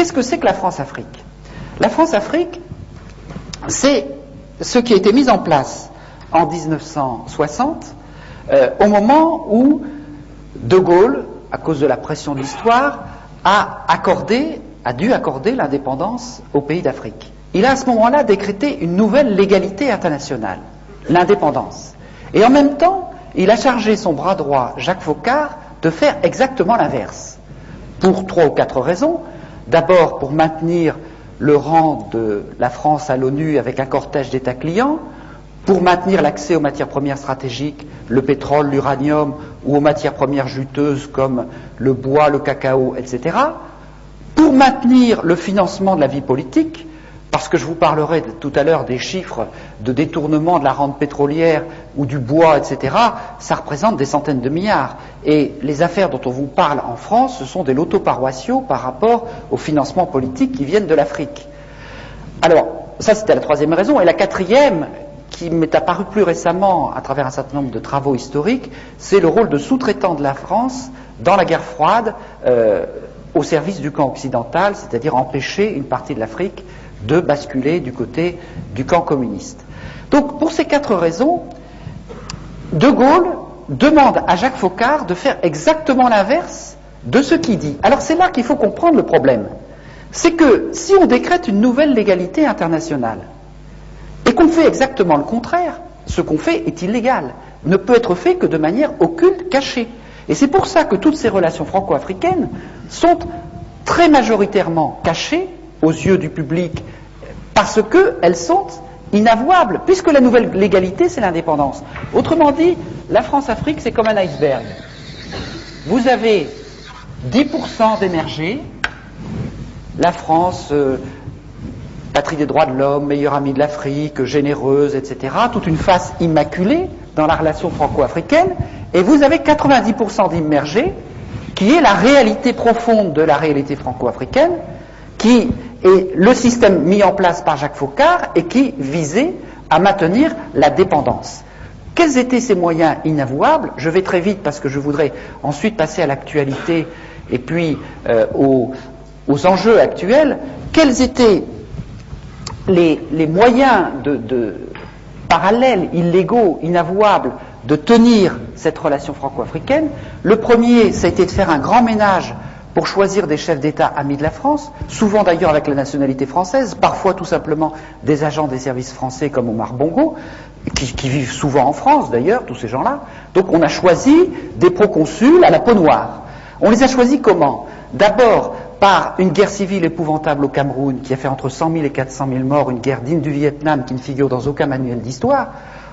Qu'est-ce que c'est que la France-Afrique? La France-Afrique, c'est ce qui a été mis en place en 1960, au moment où De Gaulle, à cause de la pression de l'histoire, a dû accorder l'indépendance aux pays d'Afrique. Il a à ce moment-là décrété une nouvelle légalité internationale, l'indépendance. Et en même temps, il a chargé son bras droit, Jacques Foccart, de faire exactement l'inverse. Pour 3 ou 4 raisons. D'abord, pour maintenir le rang de la France à l'ONU avec un cortège d'États clients, pour maintenir l'accès aux matières premières stratégiques, le pétrole, l'uranium, ou aux matières premières juteuses comme le bois, le cacao, etc., pour maintenir le financement de la vie politique, parce que je vous parlerai tout à l'heure des chiffres de détournement de la rente pétrolière ou du bois, etc., ça représente des centaines de milliards. Et les affaires dont on vous parle en France, ce sont des lotos paroissiaux par rapport aux financements politiques qui viennent de l'Afrique. Alors, ça c'était la troisième raison. Et la quatrième, qui m'est apparue plus récemment à travers un certain nombre de travaux historiques, c'est le rôle de sous-traitant de la France dans la guerre froide au service du camp occidental, c'est-à-dire empêcher une partie de l'Afrique de basculer du côté du camp communiste. Donc, pour ces 4 raisons, De Gaulle demande à Jacques Foccart de faire exactement l'inverse de ce qu'il dit. Alors, c'est là qu'il faut comprendre le problème. C'est que si on décrète une nouvelle légalité internationale et qu'on fait exactement le contraire, ce qu'on fait est illégal, ne peut être fait que de manière occulte, cachée. Et c'est pour ça que toutes ces relations franco-africaines sont très majoritairement cachées aux yeux du public, parce qu'elles sont inavouables, puisque la nouvelle légalité, c'est l'indépendance. Autrement dit, la France-Afrique, c'est comme un iceberg. Vous avez 10% d'émergés, la France, patrie des droits de l'homme, meilleure amie de l'Afrique, généreuse, etc., toute une face immaculée dans la relation franco-africaine, et vous avez 90% d'immergés, qui est la réalité profonde de la réalité franco-africaine, qui est le système mis en place par Jacques Foccart et qui visait à maintenir la dépendance. Quels étaient ces moyens inavouables? Je vais très vite parce que je voudrais ensuite passer à l'actualité et puis aux enjeux actuels. Quels étaient les moyens parallèles, illégaux, inavouables de tenir cette relation franco-africaine? Le premier, ça a été de faire un grand ménage pour choisir des chefs d'État amis de la France, souvent d'ailleurs avec la nationalité française, parfois tout simplement des agents des services français comme Omar Bongo, qui vivent souvent en France d'ailleurs, tous ces gens-là. Donc on a choisi des proconsuls à la peau noire. On les a choisis comment? D'abord par une guerre civile épouvantable au Cameroun, qui a fait entre 100 000 et 400 000 morts, une guerre digne du Vietnam qui ne figure dans aucun manuel d'histoire.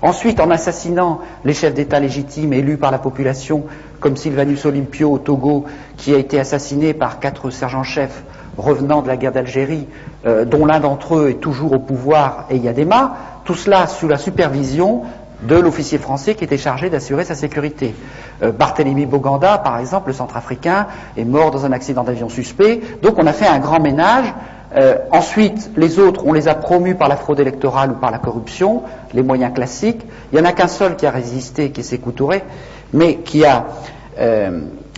Ensuite, en assassinant les chefs d'État légitimes élus par la population, comme Sylvanus Olympio au Togo, qui a été assassiné par 4 sergents-chefs revenant de la guerre d'Algérie, dont l'un d'entre eux est toujours au pouvoir, et Yadema, tout cela sous la supervision de l'officier français qui était chargé d'assurer sa sécurité. Barthélemy Boganda, par exemple, le centrafricain, est mort dans un accident d'avion suspect, donc on a fait un grand ménage. Ensuite, les autres, on les a promus par la fraude électorale ou par la corruption, les moyens classiques. Il n'y en a qu'un seul qui a résisté, qui est Sékou Touré, mais qui a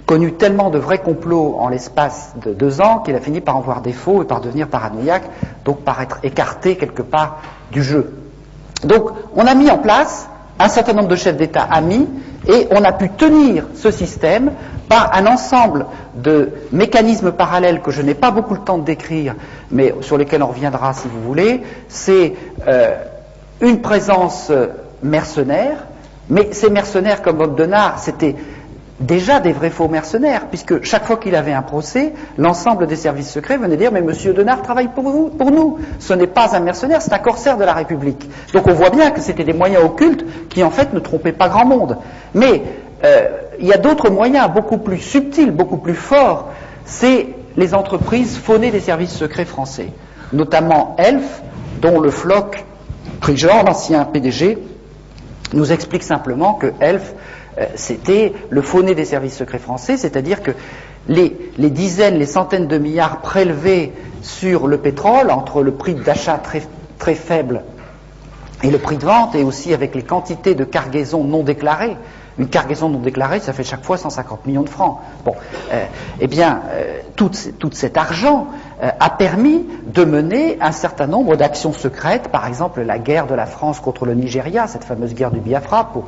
connu tellement de vrais complots en l'espace de 2 ans qu'il a fini par en voir défaut et par devenir paranoïaque, donc par être écarté quelque part du jeu. Donc, on a mis en place un certain nombre de chefs d'État amis et on a pu tenir ce système par un ensemble de mécanismes parallèles que je n'ai pas beaucoup le temps de décrire, mais sur lesquels on reviendra si vous voulez. C'est une présence mercenaire, mais ces mercenaires comme Audenard, c'était déjà des vrais faux mercenaires, puisque chaque fois qu'il avait un procès, l'ensemble des services secrets venait dire « Mais monsieur Audenard travaille pour nous, ce n'est pas un mercenaire, c'est un corsaire de la République ». Donc on voit bien que c'était des moyens occultes qui en fait ne trompaient pas grand monde. Mais il y a d'autres moyens beaucoup plus subtils, beaucoup plus forts, c'est les entreprises phonées des services secrets français, notamment Elf, dont le Floch Prigent, l'ancien PDG, nous explique simplement que Elf, c'était le faux nez des services secrets français, c'est-à-dire que les dizaines, les centaines de milliards prélevés sur le pétrole, entre le prix d'achat très, très faible et le prix de vente, et aussi avec les quantités de cargaisons non déclarées. Une cargaison non déclarée, ça fait chaque fois 150 millions de francs. Bon, tout cet argent a permis de mener un certain nombre d'actions secrètes, par exemple la guerre de la France contre le Nigeria, cette fameuse guerre du Biafra pour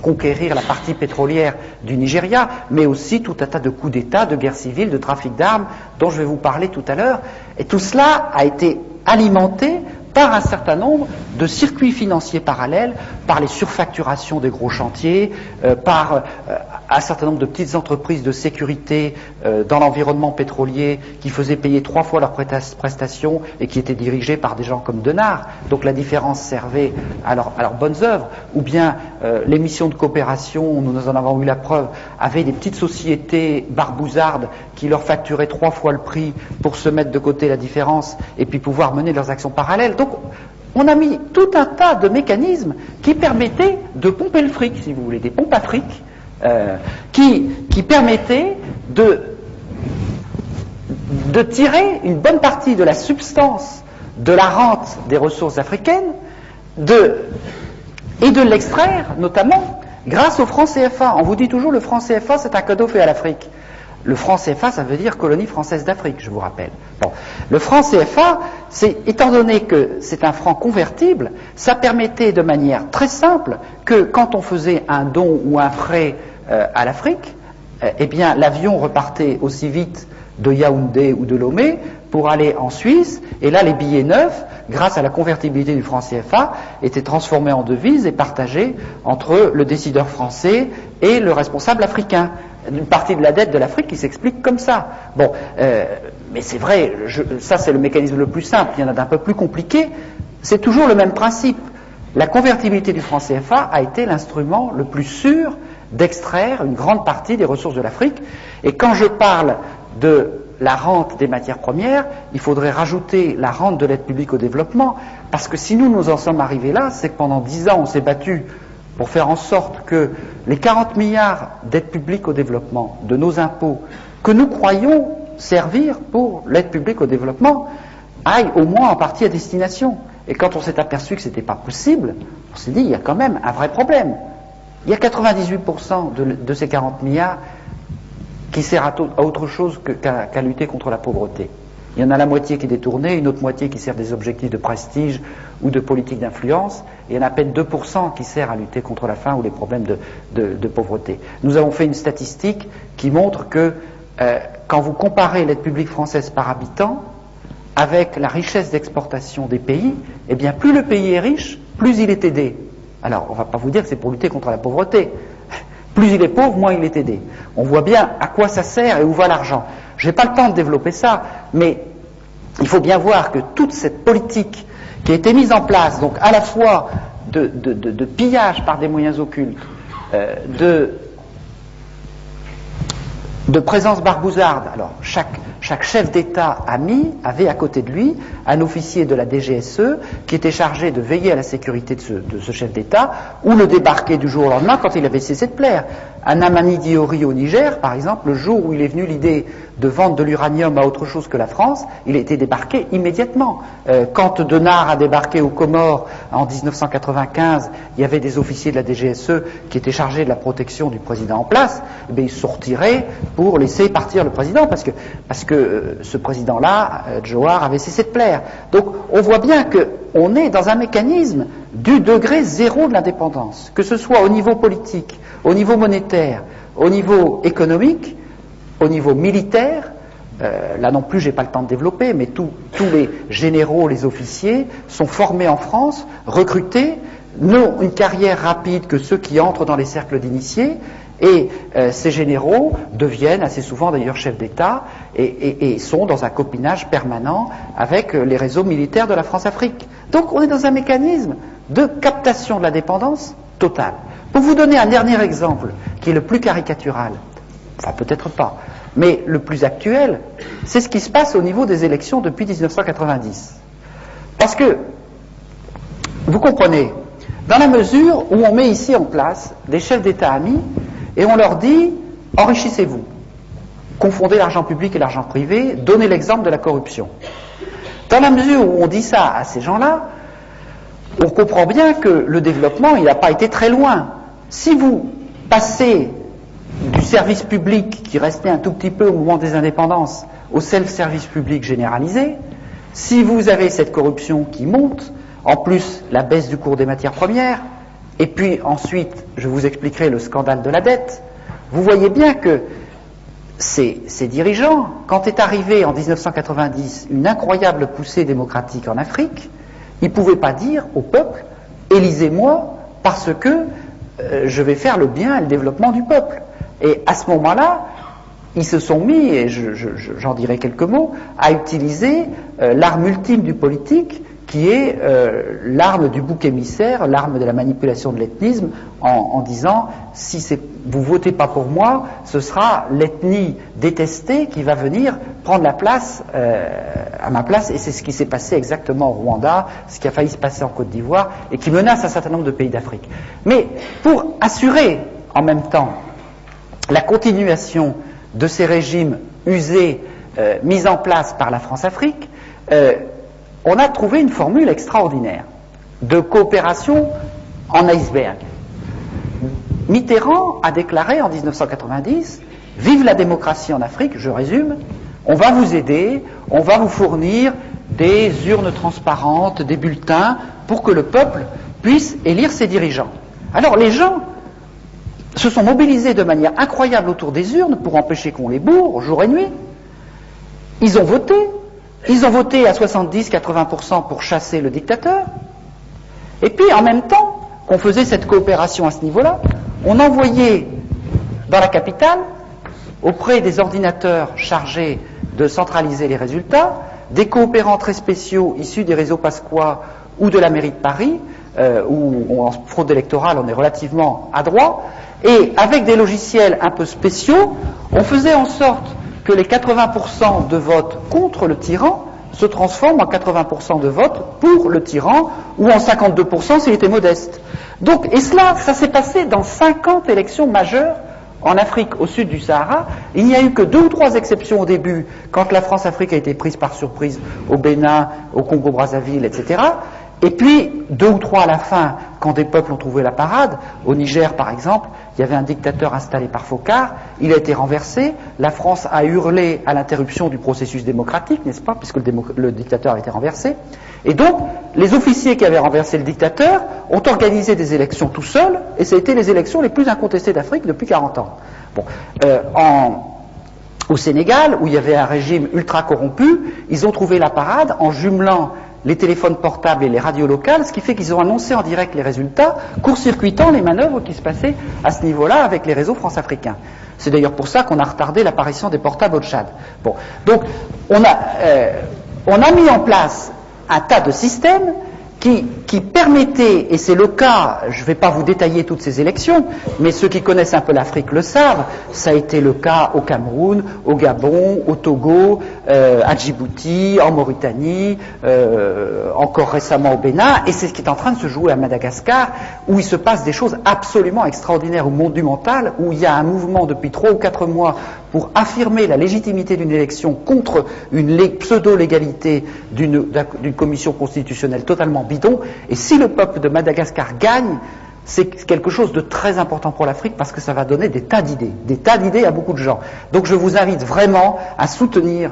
conquérir la partie pétrolière du Nigeria, mais aussi tout un tas de coups d'État, de guerres civiles, de trafic d'armes, dont je vais vous parler tout à l'heure. Et tout cela a été alimenté par un certain nombre de circuits financiers parallèles, par les surfacturations des gros chantiers, par un certain nombre de petites entreprises de sécurité dans l'environnement pétrolier qui faisaient payer 3 fois leurs prestations et qui étaient dirigées par des gens comme Denard. Donc la différence servait à leurs bonnes œuvres. Ou bien les missions de coopération, nous en avons eu la preuve, avaient des petites sociétés barbouzardes qui leur facturaient 3 fois le prix pour se mettre de côté la différence et puis pouvoir mener leurs actions parallèles. Donc, on a mis tout un tas de mécanismes qui permettaient de pomper le fric, si vous voulez, des pompes à fric, qui permettaient de tirer une bonne partie de la substance de la rente des ressources africaines et de l'extraire, notamment, grâce au franc CFA. On vous dit toujours le franc CFA, c'est un cadeau fait à l'Afrique. Le franc CFA, ça veut dire colonie française d'Afrique, je vous rappelle. Bon. Le franc CFA, étant donné que c'est un franc convertible, ça permettait de manière très simple que quand on faisait un don ou un prêt à l'Afrique, eh bien l'avion repartait aussi vite de Yaoundé ou de Lomé pour aller en Suisse, et là les billets neufs, grâce à la convertibilité du franc CFA, étaient transformés en devises et partagés entre le décideur français et le responsable africain. Une partie de la dette de l'Afrique qui s'explique comme ça. Bon, mais c'est vrai, ça c'est le mécanisme le plus simple, il y en a d'un peu plus compliqué, c'est toujours le même principe. La convertibilité du franc CFA a été l'instrument le plus sûr d'extraire une grande partie des ressources de l'Afrique, et quand je parle de la rente des matières premières, il faudrait rajouter la rente de l'aide publique au développement, parce que si nous en sommes arrivés là, c'est que pendant 10 ans on s'est battu pour faire en sorte que les 40 milliards d'aide publique au développement de nos impôts, que nous croyons servir pour l'aide publique au développement, aillent au moins en partie à destination. Et quand on s'est aperçu que ce n'était pas possible, on s'est dit, il y a quand même un vrai problème. Il y a 98% de ces 40 milliards qui sert à autre chose qu'à lutter contre la pauvreté. Il y en a la moitié qui est détournée, une autre moitié qui sert des objectifs de prestige ou de politique d'influence, et il y en a à peine 2% qui sert à lutter contre la faim ou les problèmes de pauvreté. Nous avons fait une statistique qui montre que quand vous comparez l'aide publique française par habitant avec la richesse d'exportation des pays, eh bien plus le pays est riche, plus il est aidé. Alors on ne va pas vous dire que c'est pour lutter contre la pauvreté. Plus il est pauvre, moins il est aidé. On voit bien à quoi ça sert et où va l'argent. Je n'ai pas le temps de développer ça, mais il faut bien voir que toute cette politique qui a été mise en place, donc à la fois de pillage par des moyens occultes, de présence barbouzarde. Alors chaque chef d'État avait à côté de lui un officier de la DGSE qui était chargé de veiller à la sécurité de ce chef d'État, ou le débarquer du jour au lendemain quand il avait cessé de plaire. Un Amani Diori au Niger, par exemple, le jour où il est venu l'idée de vendre de l'uranium à autre chose que la France, il a été débarqué immédiatement. Quand Denard a débarqué aux Comores en 1995, il y avait des officiers de la DGSE qui étaient chargés de la protection du président en place, eh bien, ils sortiraient pour laisser partir le président, parce que ce président-là, Johar, avait cessé de plaire. Donc on voit bien qu'on est dans un mécanisme du degré zéro de l'indépendance, que ce soit au niveau politique, au niveau monétaire, au niveau économique, au niveau militaire. Là non plus, j'ai pas le temps de développer, mais tous les généraux, les officiers sont formés en France, recrutés, n'ont une carrière rapide que ceux qui entrent dans les cercles d'initiés, et ces généraux deviennent assez souvent d'ailleurs chefs d'État et sont dans un copinage permanent avec les réseaux militaires de la France-Afrique. Donc on est dans un mécanisme de captation de la dépendance totale. Pour vous donner un dernier exemple qui est le plus caricatural, enfin peut-être pas, mais le plus actuel, c'est ce qui se passe au niveau des élections depuis 1990. Parce que, vous comprenez, dans la mesure où on met ici en place des chefs d'État amis et on leur dit « enrichissez-vous, confondez l'argent public et l'argent privé, donnez l'exemple de la corruption ». Dans la mesure où on dit ça à ces gens-là, on comprend bien que le développement, il n'a pas été très loin. Si vous passez du service public qui restait un tout petit peu au moment des indépendances au self-service public généralisé, si vous avez cette corruption qui monte, en plus la baisse du cours des matières premières, et puis ensuite, je vous expliquerai le scandale de la dette, vous voyez bien que ces dirigeants, quand est arrivée en 1990 une incroyable poussée démocratique en Afrique, ils ne pouvaient pas dire au peuple « élisez-moi parce que je vais faire le bien et le développement du peuple ». Et à ce moment-là, ils se sont mis, et j'en dirai quelques mots, à utiliser l'arme ultime du politique, qui est l'arme du bouc émissaire, l'arme de la manipulation de l'ethnisme, en disant si vous votez pas pour moi, ce sera l'ethnie détestée qui va venir prendre la place à ma place, et c'est ce qui s'est passé exactement au Rwanda, ce qui a failli se passer en Côte d'Ivoire, et qui menace un certain nombre de pays d'Afrique. Mais pour assurer en même temps la continuation de ces régimes usés, mis en place par la France-Afrique, on a trouvé une formule extraordinaire de coopération en iceberg. Mitterrand a déclaré en 1990 « Vive la démocratie en Afrique », je résume, on va vous aider, on va vous fournir des urnes transparentes, des bulletins, pour que le peuple puisse élire ses dirigeants. Alors les gens se sont mobilisés de manière incroyable autour des urnes pour empêcher qu'on les bourre jour et nuit. Ils ont voté à 70-80% pour chasser le dictateur. Et puis en même temps qu'on faisait cette coopération à ce niveau-là, on envoyait dans la capitale, auprès des ordinateurs chargés de centraliser les résultats, des coopérants très spéciaux issus des réseaux Pasqua ou de la mairie de Paris, où en fraude électorale on est relativement adroit, et avec des logiciels un peu spéciaux, on faisait en sorte que les 80% de votes contre le tyran se transforment en 80% de votes pour le tyran, ou en 52% s'il était modeste. Donc, et cela, ça s'est passé dans 50 élections majeures en Afrique au sud du Sahara. Il n'y a eu que 2 ou 3 exceptions au début, quand la France-Afrique a été prise par surprise au Bénin, au Congo-Brazzaville, etc. Et puis 2 ou 3 à la fin, quand des peuples ont trouvé la parade. Au Niger, par exemple, il y avait un dictateur installé par Focard, il a été renversé, la France a hurlé à l'interruption du processus démocratique, n'est-ce pas, puisque le dictateur a été renversé. Et donc, les officiers qui avaient renversé le dictateur ont organisé des élections tout seuls, et ça a été les élections les plus incontestées d'Afrique depuis 40 ans. Bon, au Sénégal, où il y avait un régime ultra corrompu, ils ont trouvé la parade en jumelant les téléphones portables et les radios locales, ce qui fait qu'ils ont annoncé en direct les résultats, court-circuitant les manœuvres qui se passaient à ce niveau-là avec les réseaux france-africains. C'est d'ailleurs pour ça qu'on a retardé l'apparition des portables au Tchad. Bon, donc on a mis en place un tas de systèmes qui permettaient, et c'est le cas, je ne vais pas vous détailler toutes ces élections, mais ceux qui connaissent un peu l'Afrique le savent, ça a été le cas au Cameroun, au Gabon, au Togo, à Djibouti, en Mauritanie, encore récemment au Bénin, et c'est ce qui est en train de se jouer à Madagascar, où il se passe des choses absolument extraordinaires ou monumentales, où il y a un mouvement depuis 3 ou 4 mois pour affirmer la légitimité d'une élection contre une pseudo-légalité d'une commission constitutionnelle totalement bidon. Et si le peuple de Madagascar gagne, c'est quelque chose de très important pour l'Afrique parce que ça va donner des tas d'idées à beaucoup de gens. Donc je vous invite vraiment à soutenir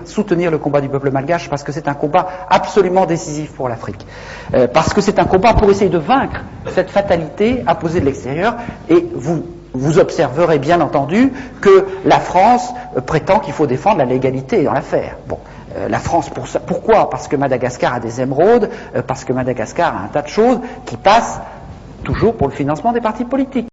le combat du peuple malgache parce que c'est un combat absolument décisif pour l'Afrique. Parce que c'est un combat pour essayer de vaincre cette fatalité imposée de l'extérieur, et vous observerez bien entendu que la France prétend qu'il faut défendre la légalité dans l'affaire. Bon, la France, pour ça, pourquoi? Parce que Madagascar a des émeraudes, parce que Madagascar a un tas de choses qui passent toujours pour le financement des partis politiques.